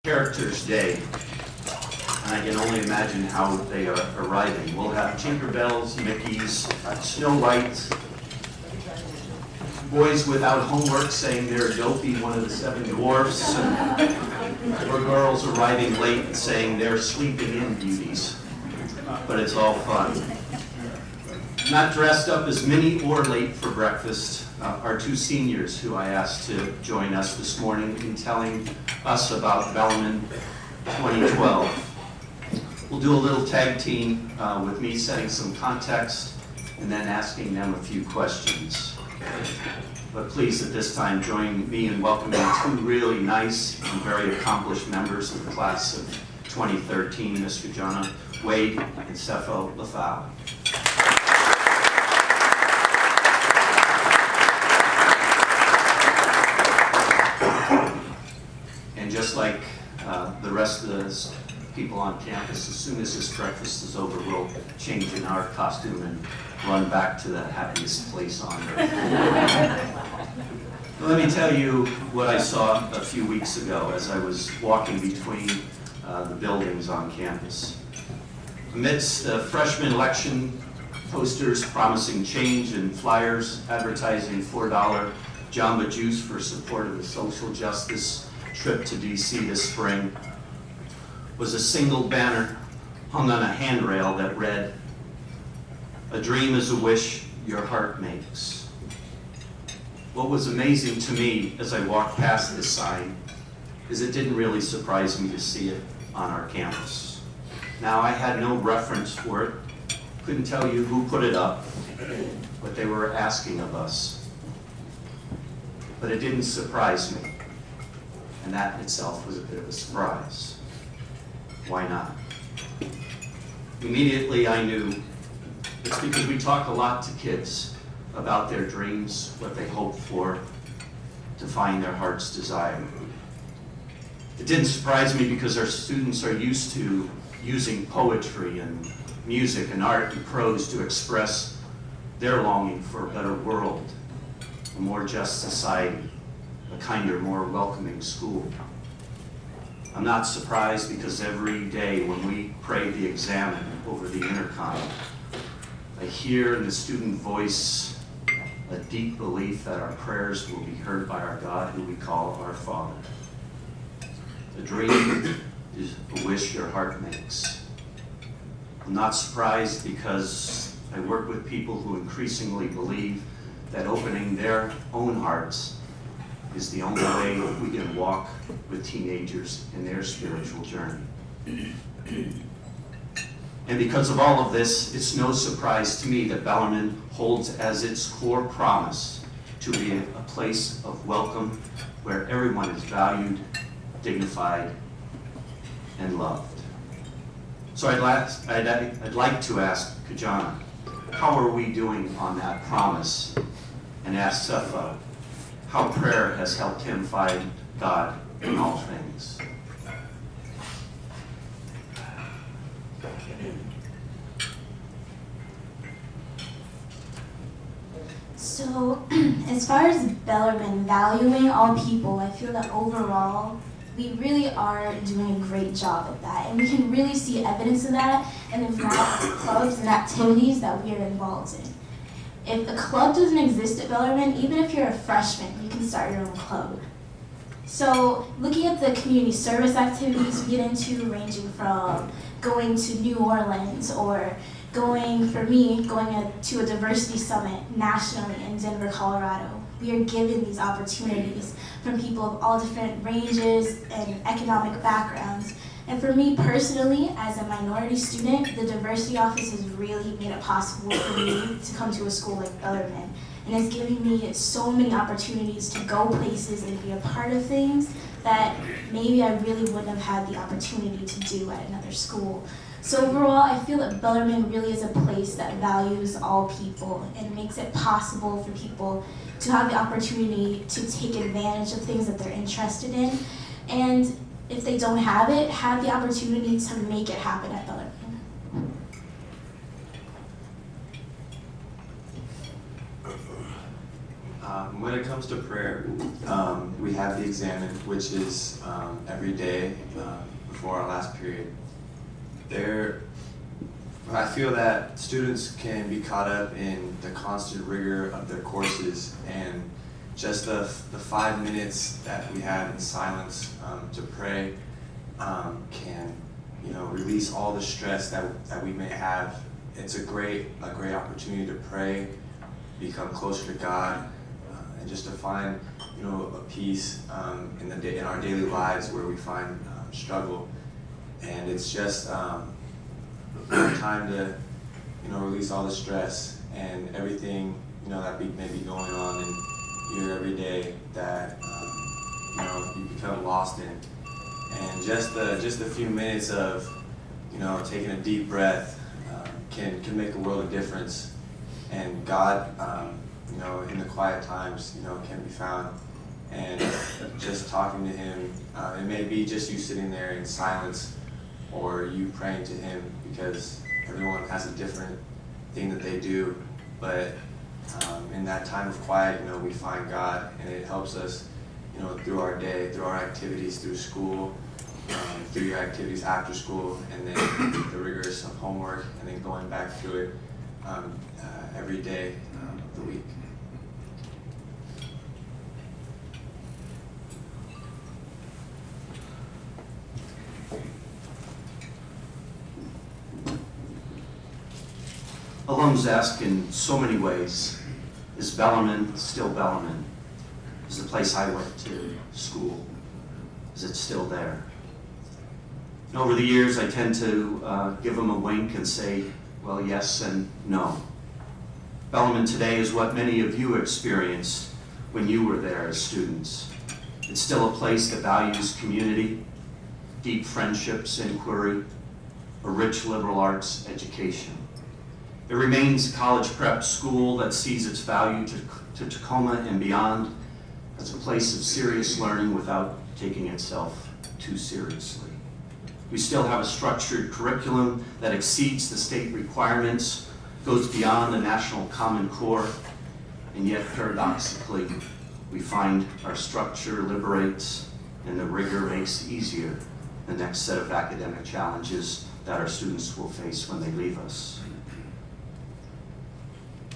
Characters Day, and I can only imagine how they are arriving. We'll have Tinkerbells, Mickeys, Snow Whites, boys without homework saying they're Dopey, one of the 7 dwarfs, or girls arriving late and saying they're sleeping in beauties. But it's all fun. Not dressed up as Minnie or late for breakfast are 2 seniors who I asked to join us this morning in telling us about Bellarmine 2012. We'll do a little tag team with me setting some context and then asking them a few questions. But please at this time join me in welcoming 2 really nice and very accomplished members of the class of 2013, Ms. Gajana Wade and Sepho Lafau. Just like the rest of the people on campus, as soon as this breakfast is over, we'll change in our costume and run back to the happiest place on earth. Let me tell you what I saw a few weeks ago as I was walking between the buildings on campus. Amidst the freshman election posters promising change and flyers advertising $4 Jamba Juice for support of the social justice trip to DC this spring, was a single banner hung on a handrail that read, "A dream is a wish your heart makes." What was amazing to me as I walked past this sign is it didn't really surprise me to see it on our campus. Now, I had no reference for it, couldn't tell you who put it up, what they were asking of us. But it didn't surprise me. And that itself was a bit of a surprise. Why not? Immediately I knew it's because we talk a lot to kids about their dreams, what they hope for, to find their heart's desire. It didn't surprise me because our students are used to using poetry and music and art and prose to express their longing for a better world, a more just society, a kinder, more welcoming school. I'm not surprised because every day when we pray the examen over the intercom, I hear in the student voice a deep belief that our prayers will be heard by our God, who we call our Father. A dream is a wish your heart makes. I'm not surprised because I work with people who increasingly believe that opening their own hearts is the only way we can walk with teenagers in their spiritual journey. And because of all of this, it's no surprise to me that Bellarmine holds as its core promise to be a place of welcome where everyone is valued, dignified, and loved. So I'd like to ask Gajana, how are we doing on that promise? And ask Sepho how prayer has helped him find God in all things. So, as far as Bellarmine valuing all people, I feel that overall, we really are doing a great job of that. And we can really see evidence of that in the amount of clubs and activities that we are involved in. If a club doesn't exist at Bellarmine, even if you're a freshman, you can start your own club. So looking at the community service activities we get into, ranging from going to New Orleans or going to a diversity summit nationally in Denver, Colorado. We are given these opportunities from people of all different ranges and economic backgrounds. And for me personally, as a minority student, the diversity office has really made it possible for me to come to a school like Bellarmine. And it's giving me so many opportunities to go places and be a part of things that maybe I really wouldn't have had the opportunity to do at another school. So overall, I feel that Bellarmine really is a place that values all people and makes it possible for people to have the opportunity to take advantage of things that they're interested in. And if they don't have it, have the opportunity to make it happen at Bellarmine. When it comes to prayer, we have the examen, which is every day before our last period. I feel that students can be caught up in the constant rigor of their courses, and just the 5 minutes that we have in silence to pray can, release all the stress that we may have. It's a great opportunity to pray, become closer to God, and just to find, a peace in our daily lives where we find struggle. And it's just time to, release all the stress and everything, that may be going on in your every day that, you become lost in. And just a few minutes of, taking a deep breath can make a world of difference. And God, in the quiet times, can be found. And just talking to Him, it may be just you sitting there in silence, or you praying to Him, because everyone has a different thing that they do. But in that time of quiet, we find God, and it helps us, through our day, through our activities, through school, through your activities after school, and then the rigors of homework, and then going back through it every day of the week. Alums ask in so many ways, is Bellarmine still Bellarmine? Is the place I went to school, is it still there? And over the years, I tend to give them a wink and say, well, yes and no. Bellarmine today is what many of you experienced when you were there as students. It's still a place that values community, deep friendships, inquiry, a rich liberal arts education. It remains a college prep school that sees its value to Tacoma and beyond as a place of serious learning without taking itself too seriously. We still have a structured curriculum that exceeds the state requirements, goes beyond the National Common Core, and yet paradoxically, we find our structure liberates and the rigor makes easier the next set of academic challenges that our students will face when they leave us.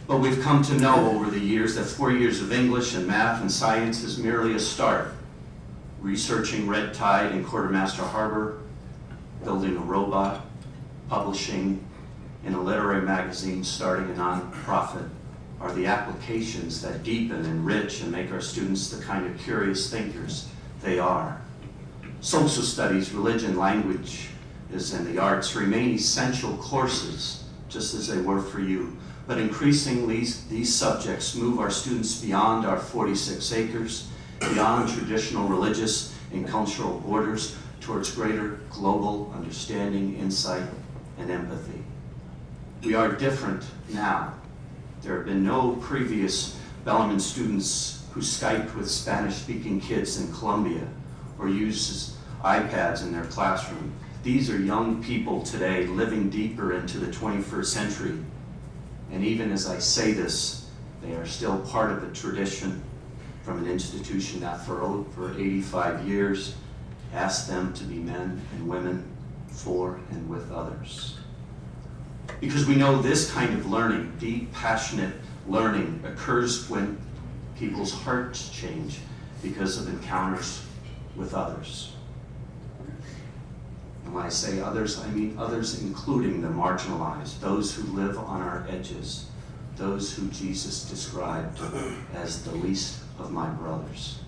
But we've come to know over the years that 4 years of English and math and science is merely a start. Researching red tide in Quartermaster Harbor, building a robot, publishing in a literary magazine, starting a nonprofit, are the applications that deepen, enrich, and make our students the kind of curious thinkers they are. Social studies, religion, languages, and the arts remain essential courses, just as they were for you. But increasingly, these subjects move our students beyond our 46 acres, beyond traditional religious and cultural borders, towards greater global understanding, insight, and empathy. We are different now. There have been no previous Bellarmine students who Skyped with Spanish-speaking kids in Colombia or used iPads in their classroom. These are young people today living deeper into the 21st century. And even as I say this, they are still part of a tradition from an institution that for over 85 years asked them to be men and women for and with others. Because we know this kind of learning, deep, passionate learning, occurs when people's hearts change because of encounters with others. And when I say others, I mean others including the marginalized, those who live on our edges, those who Jesus described as the least of my brothers.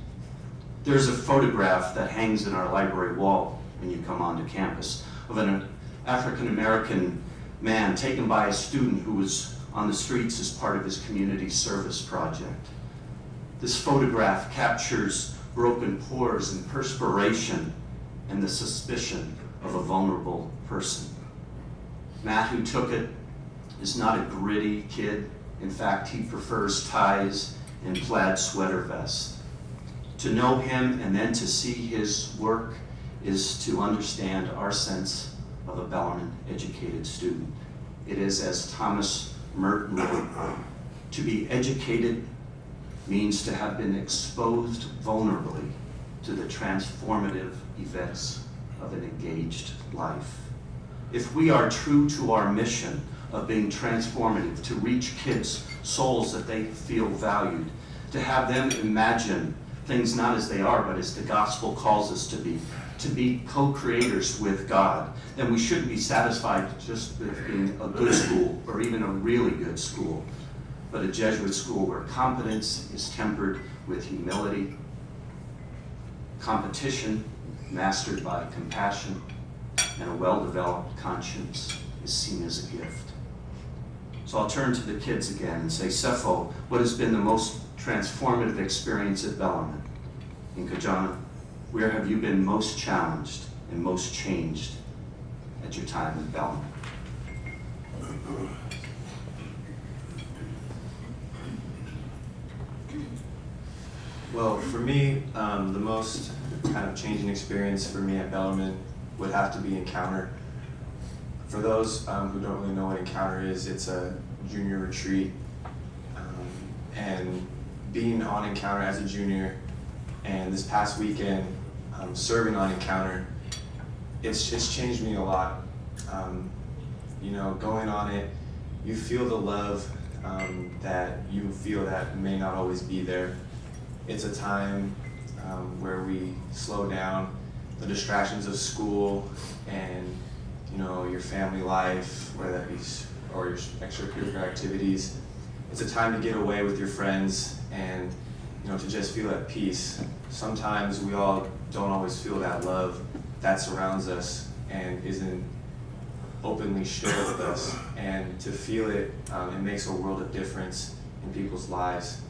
There's a photograph that hangs in our library wall when you come onto campus of an African-American man taken by a student who was on the streets as part of his community service project. This photograph captures broken pores and perspiration and the suspicion of a vulnerable person. Matt, who took it, is not a gritty kid. In fact, he prefers ties and plaid sweater vests. To know him and then to see his work is to understand our sense of a Bellarmine educated student. It is, as Thomas Merton wrote, to be educated means to have been exposed vulnerably to the transformative events of an engaged life. If we are true to our mission of being transformative, to reach kids' souls that they feel valued, to have them imagine things not as they are, but as the gospel calls us to be co-creators with God, then we shouldn't be satisfied just with being a good school or even a really good school, but a Jesuit school where competence is tempered with humility, competition mastered by compassion, and a well-developed conscience is seen as a gift. So I'll turn to the kids again and say, Cepho, what has been the most transformative experience at Bellarmine? In Kajana, where have you been most challenged and most changed at your time at Bellarmine? Well, for me, the most kind of changing experience for me at Bellarmine would have to be Encounter. For those who don't really know what Encounter is, it's a junior retreat. And being on Encounter as a junior, and this past weekend, serving on Encounter, it's changed me a lot. You know, going on it, you feel the love that you feel that may not always be there. It's a time where we slow down the distractions of school and, you know, your family life, whether that be or your extracurricular activities. It's a time to get away with your friends and, you know, to just feel at peace. Sometimes we all don't always feel that love that surrounds us and isn't openly shared with us. And to feel it, it makes a world of difference in people's lives.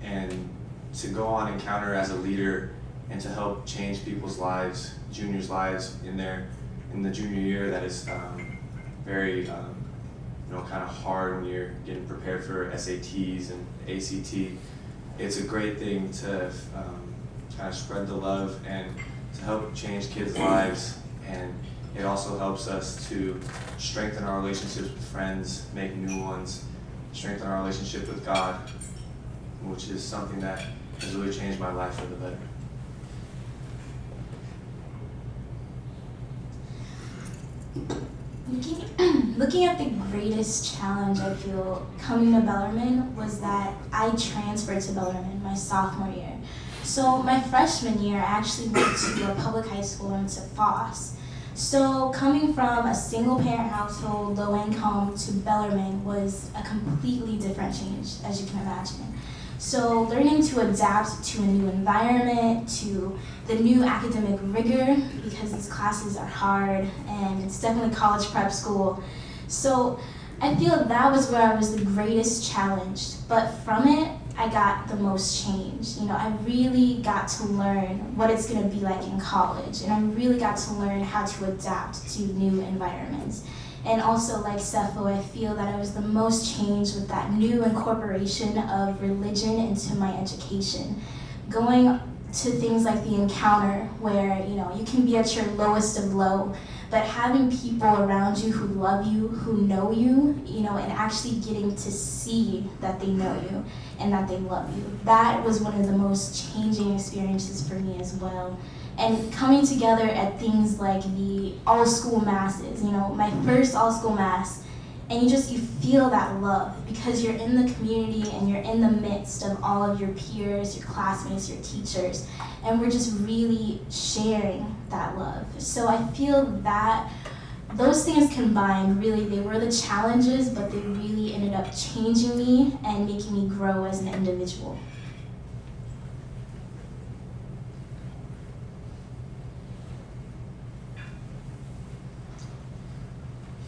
And to go on Encounter as a leader and to help change people's lives, juniors' lives in the junior year, that is very, you know, kind of hard when you're getting prepared for SATs and ACT. It's a great thing to kind of spread the love and to help change kids' lives, and it also helps us to strengthen our relationships with friends, make new ones, strengthen our relationship with God, which is something that has really changed my life for the better. Looking at the greatest challenge I feel coming to Bellarmine was that I transferred to Bellarmine my sophomore year. So my freshman year, I actually went to a public high school and to Foss. So coming from a single parent household, low income, to Bellarmine was a completely different change, as you can imagine. So learning to adapt to a new environment, to the new academic rigor, because these classes are hard and it's definitely college prep school. So I feel that was where I was the greatest challenged, but from it, I got the most change. You know, I really got to learn what it's gonna be like in college, and I really got to learn how to adapt to new environments. And also, like Cepho, I feel that I was the most changed with that new incorporation of religion into my education. Going to things like the Encounter, where, you know, you can be at your lowest of low, but having people around you who love you, who know you, you know, and actually getting to see that they know you and that they love you. That was one of the most changing experiences for me as well. And coming together at things like the all-school masses, you know, my first all-school mass, and you feel that love because you're in the community and you're in the midst of all of your peers, your classmates, your teachers, and we're just really sharing that love. So I feel that those things combined, really, they were the challenges, but they really ended up changing me and making me grow as an individual.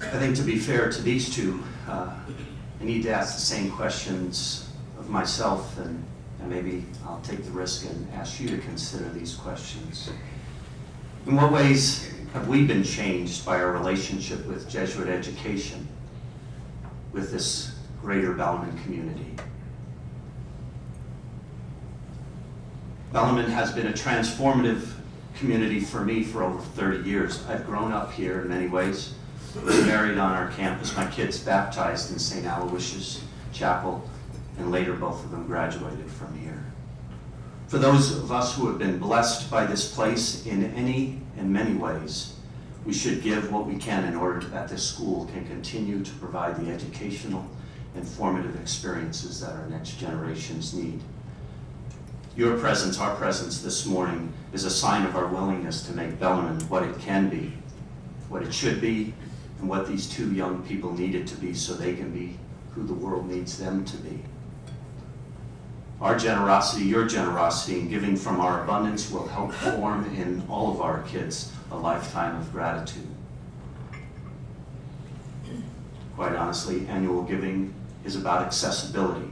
I think to be fair to these two, I need to ask the same questions of myself, and maybe I'll take the risk and ask you to consider these questions. In what ways have we been changed by our relationship with Jesuit education, with this greater Bellarmine community? Bellarmine has been a transformative community for me for over 30 years. I've grown up here in many ways. I was married on our campus. My kids baptized in St. Aloysius Chapel. and later both of them graduated from here. For those of us who have been blessed by this place in any and many ways, we should give what we can in order that this school can continue to provide the educational and formative experiences that our next generations need. Your presence, our presence this morning, is a sign of our willingness to make Bellarmine what it can be, what it should be, and what these two young people need it to be so they can be who the world needs them to be. Our generosity, your generosity, and giving from our abundance will help form in all of our kids a lifetime of gratitude. Quite honestly, annual giving is about accessibility,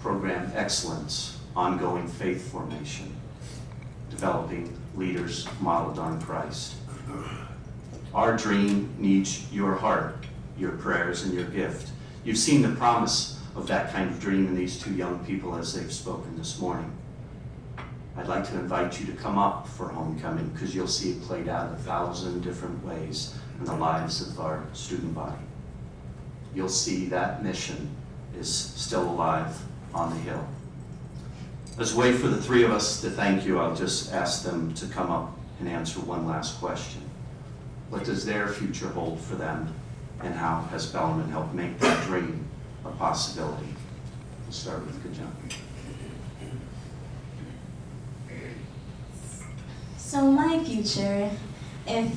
program excellence, ongoing faith formation, developing leaders modeled on Christ. Our dream needs your heart, your prayers, and your gift. You've seen the promise of that kind of dream in these two young people as they've spoken this morning. I'd like to invite you to come up for homecoming because you'll see it played out 1,000 different ways in the lives of our student body. You'll see that mission is still alive on the Hill. As a way for the three of us to thank you, I'll just ask them to come up and answer one last question. What does their future hold for them, and how has Bellarmine helped make that dream a possibility? We'll start with Gavin. So my future, if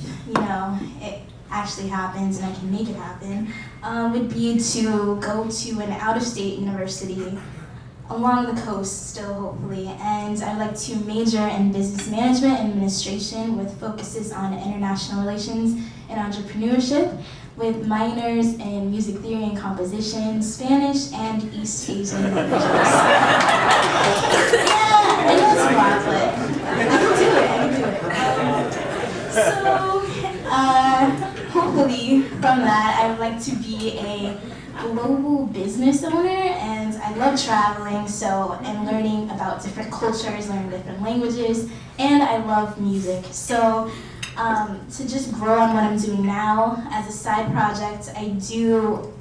it actually happens and I can make it happen, would be to go to an out-of-state university along the coast still, hopefully, and I'd like to major in business management and administration with focuses on international relations and entrepreneurship, with minors in music theory and composition, Spanish, and East Asian languages. Yeah, I know it's a lot, but I can do it. Hopefully from that, I would like to be a global business owner, and I love traveling, and learning about different cultures, learning different languages, and I love music. So to just grow on what I'm doing now, as a side project, I do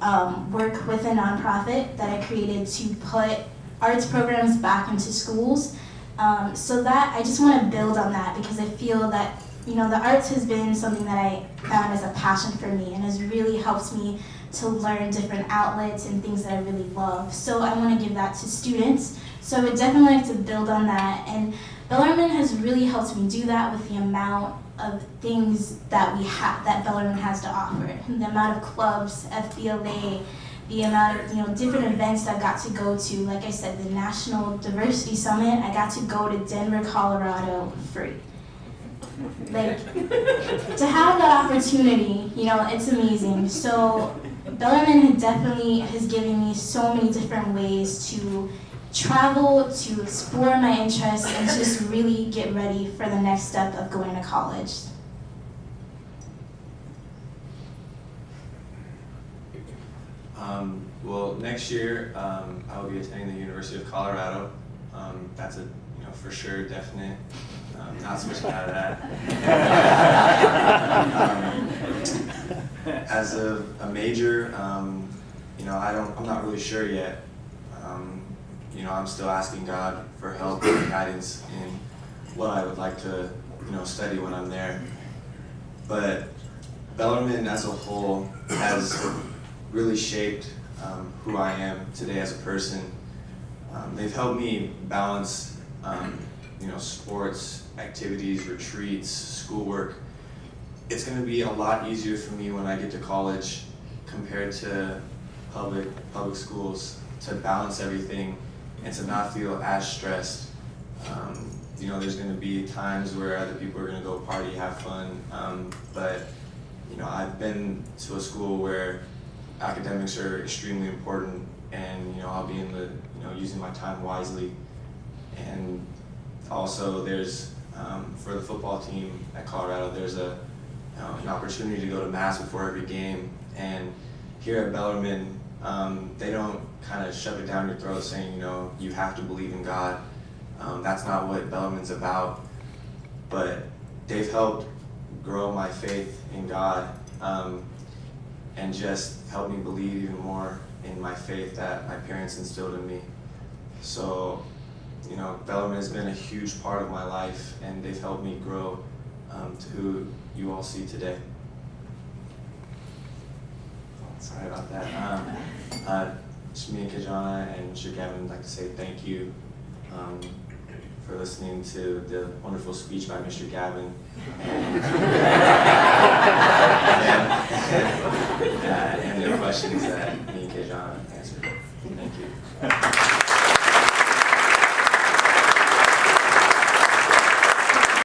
work with a nonprofit that I created to put arts programs back into schools. So that I just want to build on that because I feel that the arts has been something that I found as a passion for me and has really helped me to learn different outlets and things that I really love. So I want to give that to students. So I would definitely like to build on that. And Bellarmine has really helped me do that with the amount of things that we have, that Bellarmine has to offer. The amount of clubs, FBLA, the amount of different events I got to go to. Like I said, the National Diversity Summit, I got to go to Denver, Colorado free. Like, to have that opportunity, it's amazing. So Bellarmine definitely has given me so many different ways to travel, to explore my interests, and to just really get ready for the next step of going to college. Well, next year I will be attending the University of Colorado. That's a for sure, definite. Not switching out of that. As a major, I'm not really sure yet. I'm still asking God for help and guidance in what I would like to, study when I'm there. But Bellarmine as a whole has really shaped who I am today as a person. They've helped me balance sports, activities, retreats, schoolwork. It's going to be a lot easier for me when I get to college compared to public schools to balance everything and to not feel as stressed. There's going to be times where other people are going to go party, have fun, but I've been to a school where academics are extremely important, and I'll be in the using my time wisely. And also there's for the football team at Colorado, there's an opportunity to go to mass before every game. And here at Bellarmine, they don't kind of shove it down your throat saying you have to believe in God. That's not what Bellarmine's about. But they've helped grow my faith in God, and just help me believe even more in my faith that my parents instilled in me. So, you know, Bellarmine has been a huge part of my life, and they've helped me grow to who you all see today. Sorry about that. Just me and Kajana and Mr. Gavin would like to say thank you for listening to the wonderful speech by Mr. Gavin. And the questions that me and Kajana answered. Thank you.